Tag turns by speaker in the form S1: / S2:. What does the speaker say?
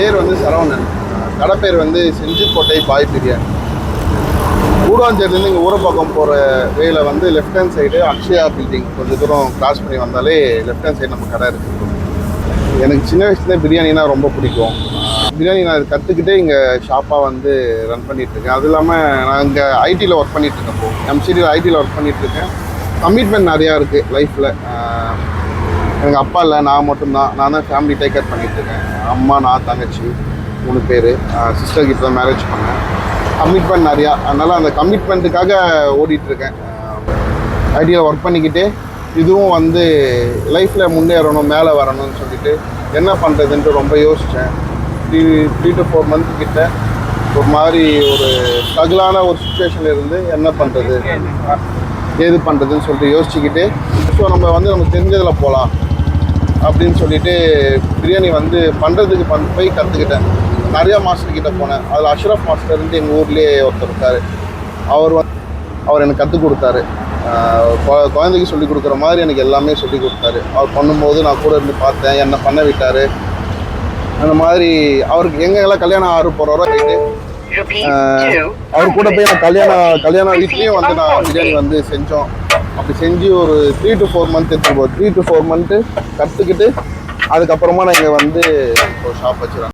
S1: பேர் வந்து சரவணன். கடை பேர் வந்து செஞ்சிக்கோட்டை பாய் பிரியாணி. கூடாஞ்சேரிலேருந்து இங்கே ஊரப்பாக்கம் போகிற வேல வந்து left hand side Akshaya building கொஞ்சம் தூரம் கிராஸ் பண்ணி வந்தாலே லெஃப்ட் ஹேண்ட் சைடு நம்ம கடை இருக்குது. எனக்கு சின்ன வயசுலேயே பிரியாணினா ரொம்ப பிடிக்கும். பிரியாணி நான் கற்றுக்கிட்டே இங்கே ஷாப்பாக வந்து ரன் பண்ணிகிட்ருக்கேன். அது இல்லாமல் நான் இங்கே ஐடியில் ஒர்க் பண்ணிகிட்ருக்கேன். இப்போது எம்சிடியில் ஐடியில் ஒர்க் பண்ணிகிட்ருக்கேன். கமிட்மெண்ட் நிறையா இருக்குது லைஃப்பில். எனக்கு அப்பா இல்லை, நான் மட்டும்தான். நான் தான் ஃபேமிலி டேக் கேர் பண்ணிகிட்ருக்கேன். அம்மா, நான், தங்கச்சி 3 பேர். சிஸ்டர் கிட்ட தான் மேரேஜ் பண்ணேன். கமிட்மெண்ட் நிறையா, அதனால் அந்த கமிட்மெண்ட்டுக்காக ஓடிட்டுருக்கேன். ஐடியில் ஒர்க் பண்ணிக்கிட்டே இதுவும் வந்து லைஃப்பில் முன்னேறணும், மேலே வரணும்னு சொல்லிட்டு என்ன பண்ணுறதுன்ட்டு ரொம்ப யோசித்தேன். 3 to 4 months கிட்ட ஒரு மாதிரி ஒரு ஸ்ட்ரகிளான ஒரு சுச்சுவேஷனில் இருந்து என்ன பண்ணுறது ஏது பண்ணுறதுன்னு சொல்லிட்டு யோசிச்சுக்கிட்டு, ஸோ நம்ம வந்து நமக்கு தெரிஞ்சதில் போகலாம் அப்படின்னு சொல்லிட்டு பிரியாணி வந்து பண்ணுறதுக்கு போய் கற்றுக்கிட்டேன். நிறையா மாஸ்டர்கிட்ட போனேன். அதில் அஷ்ரஃப் மாஸ்டர்ன்ட்டு எங்கள் ஊர்லேயே ஒருத்தர் இருக்கார். அவர் எனக்கு கற்றுக் கொடுத்தாரு. குழந்தைக்கு சொல்லிக் கொடுக்குற மாதிரி எனக்கு எல்லாமே சொல்லிக் கொடுத்தாரு. அவர் பண்ணும்போது நான் கூட இருந்து பார்த்தேன், என்னை பண்ண விட்டார். அந்த மாதிரி அவருக்கு எங்கெல்லாம் கல்யாணம் ஆறு போகிறாரோ போயிட்டு அவர் கூட போய் நான் கல்யாண வீட்லேயும் வந்து நான் பிரியாணி வந்து செஞ்சோம். அப்படி செஞ்சு ஒரு 3 to 4 months எடுத்துப்போம். 3 to 4 months கற்றுக்கிட்டு அதுக்கப்புறமா நான் இங்கே வந்து இப்போ ஷாப் வச்சுருவேன்.